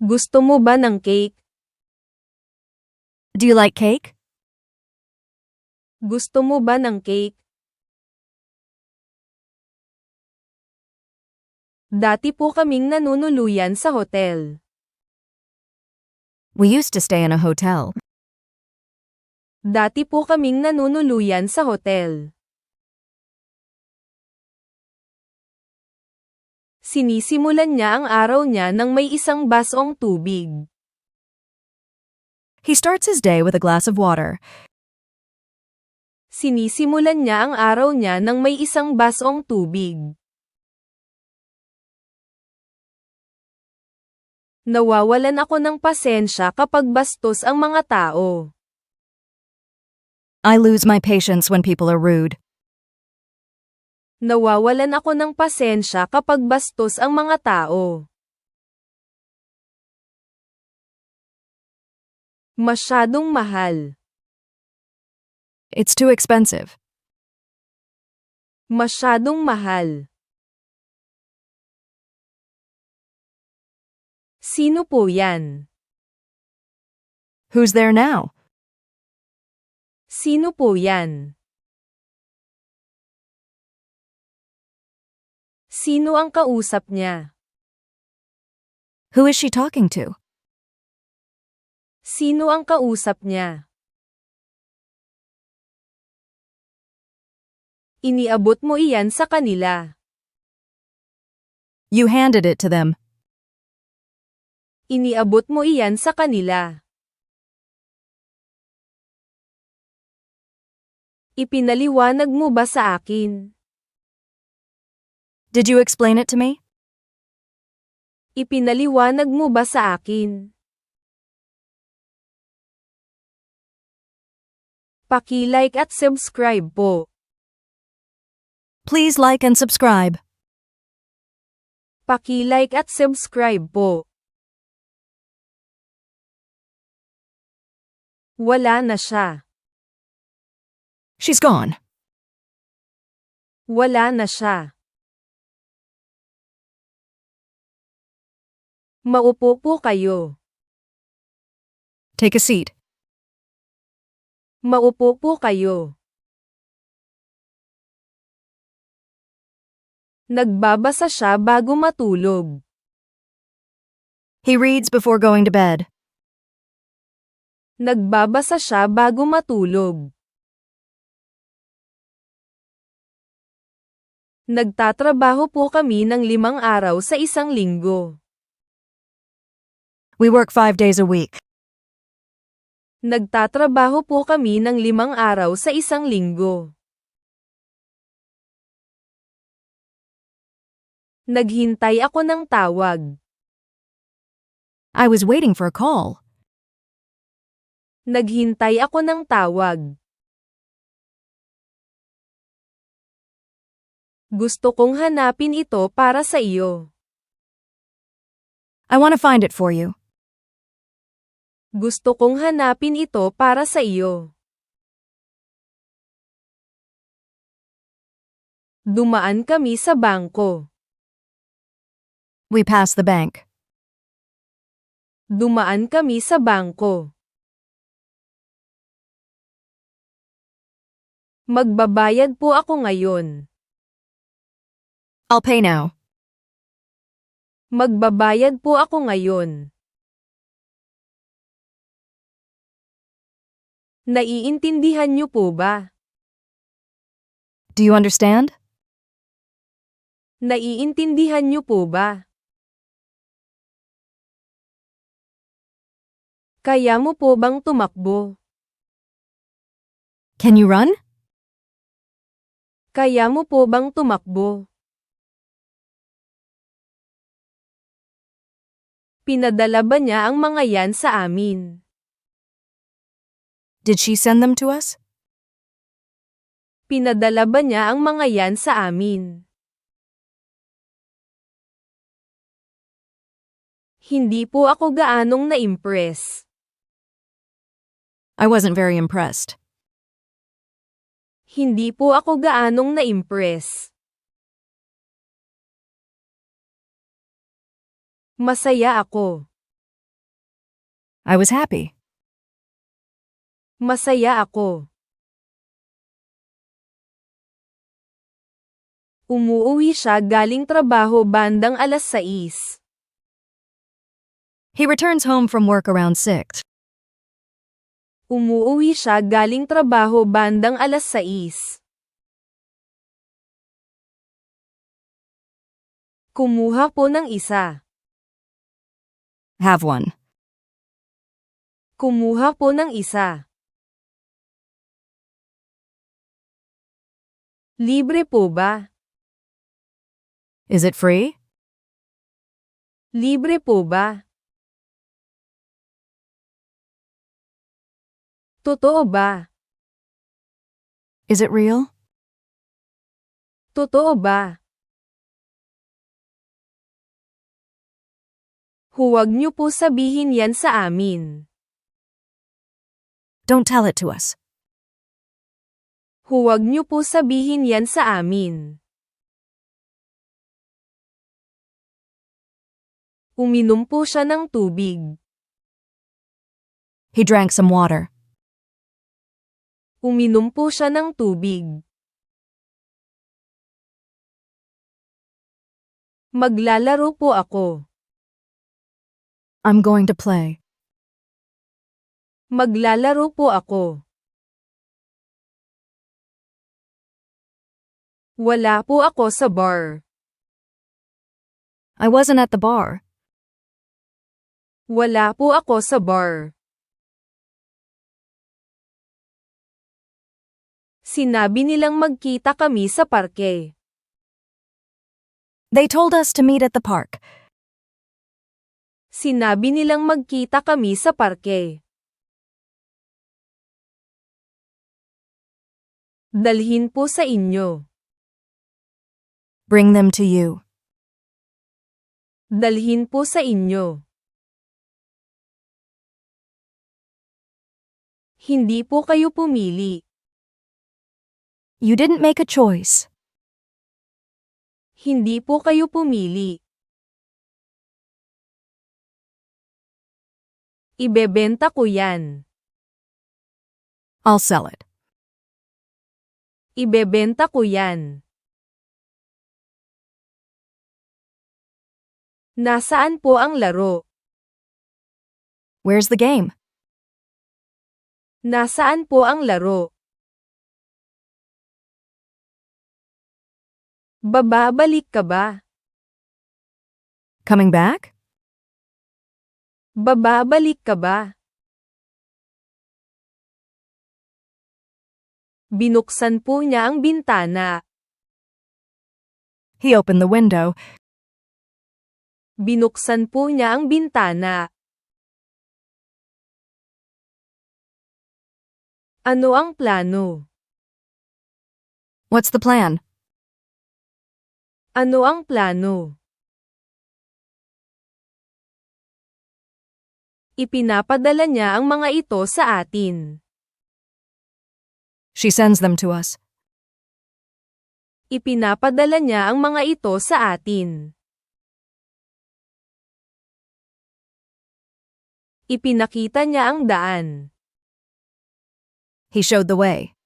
Gusto mo ba ng cake? Do you like cake? Gusto mo ba ng cake? Dati po kaming nanunuluyan sa hotel. We used to stay in a hotel. Dati po kaming nanunuluyan sa hotel. Sinisimulan niya ang araw niya nang may isang basong tubig. He starts his day with a glass of water. Sinisimulan niya ang araw niya nang may isang basong tubig. Nawawalan ako ng pasensya kapag bastos ang mga tao. I lose my patience when people are rude. Nawawalan ako ng pasensya kapag bastos ang mga tao. Masyadong mahal. It's too expensive. Masyadong mahal. Sino po yan? Who's there now? Sino po yan? Sino ang kausap niya? Who is she talking to? Sino ang kausap niya? Iniabot mo iyan sa kanila. You handed it to them. Iniabot mo iyan sa kanila. Ipinaliwanag mo ba sa akin? Did you explain it to me? Ipinaliwanag mo ba sa akin? Paki-like at subscribe po. Please like and subscribe. Paki-like at subscribe po. Wala na siya. She's gone. Wala na siya. Maupo po kayo. Take a seat. Maupo po kayo. Nagbabasa siya bago matulog. He reads before going to bed. Nagbabasa siya bago matulog. Nagtatrabaho po kami ng 5 araw sa isang linggo. We work 5 days a week. Nagtatrabaho po kami ng 5 araw sa isang linggo. Naghintay ako ng tawag. I was waiting for a call. Naghintay ako ng tawag. Gusto kong hanapin ito para sa iyo. I want to find it for you. Gusto kong hanapin ito para sa iyo. Dumaan kami sa bangko. We passed the bank. Dumaan kami sa bangko. Magbabayad po ako ngayon. I'll pay now. Magbabayad po ako ngayon. Naiintindihan niyo po ba? Do you understand? Naiintindihan niyo po ba? Kaya mo po bang tumakbo? Can you run? Kaya mo po bang tumakbo? Pinadala ba niya ang mga yan sa amin? Did she send them to us? Pinadala ba niya ang mga yan sa amin? Hindi po ako gaanong na-impress. I wasn't very impressed. Hindi po ako gaanong na-impress. Masaya ako. I was happy. Masaya ako. Umuuwi siya galing trabaho bandang 6:00. He returns home from work around 6. Umuuwi siya galing trabaho bandang 6:00. Kumuha po ng isa. Have one. Kumuha po ng isa. Libre po ba? Is it free? Libre po ba? Totoo ba? Is it real? Totoo ba? Huwag niyo po sabihin yan sa amin. Don't tell it to us. Huwag niyo po sabihin yan sa amin. Uminom po siya ng tubig. He drank some water. Uminom po siya ng tubig. Maglalaro po ako. I'm going to play. Maglalaro po ako. Wala po ako sa bar. I wasn't at the bar. Wala po ako sa bar. Sinabi nilang magkita kami sa parke. They told us to meet at the park. Sinabi nilang magkita kami sa parke. Dalhin po sa inyo. Bring them to you. Dalhin po sa inyo. Hindi po kayo pumili. You didn't make a choice. Hindi po kayo pumili. Ibebenta ko yan. I'll sell it. Ibebenta ko yan. Nasaan po ang laro? Where's the game? Nasaan po ang laro? Bababalik ka ba? Coming back? Bababalik ka ba? Binuksan po niya ang bintana. He opened the window. Binuksan po niya ang bintana. Ano ang plano? What's the plan? Ano ang plano? Ipinapadala niya ang mga ito sa atin. She sends them to us. Ipinapadala niya ang mga ito sa atin. Ipinakita niya ang daan. He showed the way.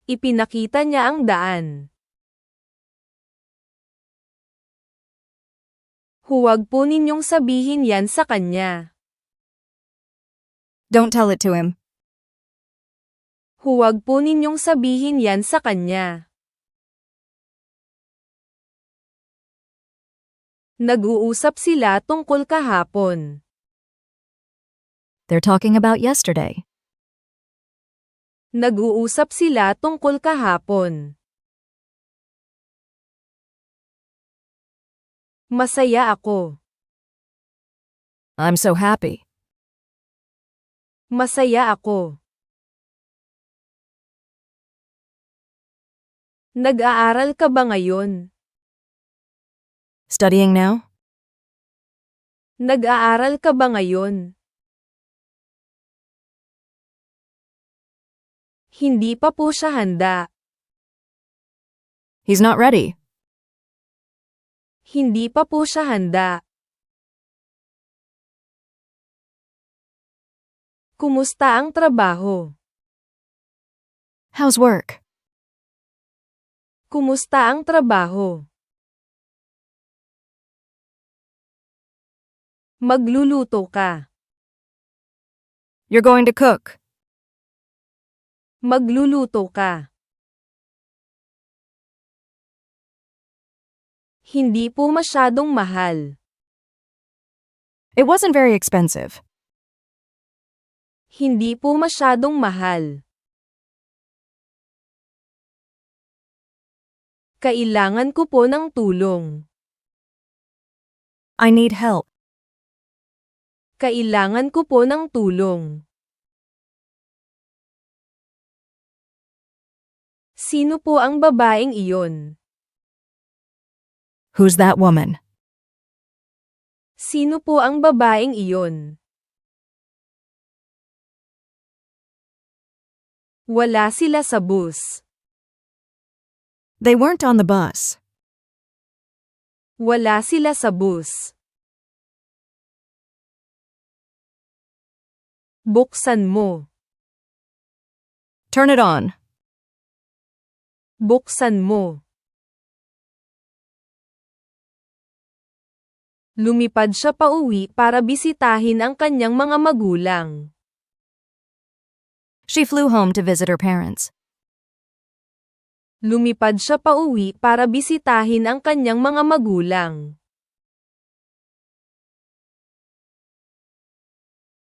Ipinakita niya ang daan. Huwag po ninyong sabihin yan sa kanya. Don't tell it to him. Huwag po ninyong sabihin yan sa kanya. Nag-uusap sila tungkol kahapon. They're talking about yesterday. Nag-uusap sila tungkol kahapon. Masaya ako. I'm so happy. Masaya ako. Nag-aaral ka ba ngayon? Studying now? Nag-aaral ka ba ngayon? Hindi pa po siya handa. He's not ready. Hindi pa po siya handa. Kumusta ang trabaho? How's work? Kumusta ang trabaho? Magluluto ka. You're going to cook. Magluluto ka. Hindi po masyadong mahal. It wasn't very expensive. Hindi po masyadong mahal. Kailangan ko po ng tulong. I need help. Kailangan ko po ng tulong. Sino po ang babaeng iyon? Who's that woman? Sino po ang babaeng iyon? Wala sila sa bus. They weren't on the bus. Wala sila sa bus. Buksan mo. Turn it on. Buksan mo. Lumipad siya pauwi para bisitahin ang kanyang mga magulang. She flew home to visit her parents. Lumipad siya pauwi para bisitahin ang kanyang mga magulang.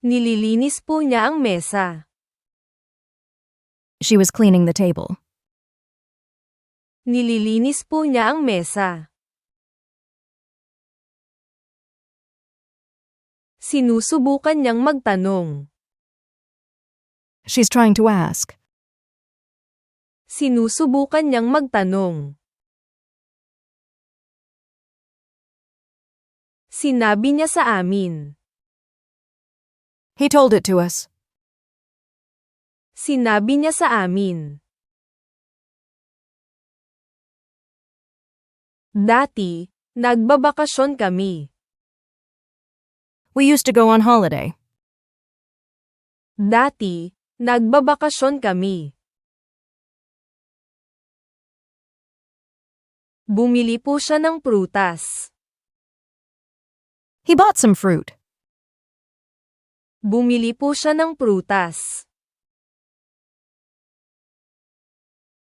Nililinis po niya ang mesa. She was cleaning the table. Nililinis po niya ang mesa. Sinusubukan niyang magtanong. She's trying to ask. Sinusubukan niyang magtanong. Sinabi niya sa amin. He told it to us. Sinabi niya sa amin. Dati, nagbabakasyon kami. We used to go on holiday. Dati, nagbabakasyon kami. Bumili po siya ng prutas. He bought some fruit. Bumili po siya ng prutas.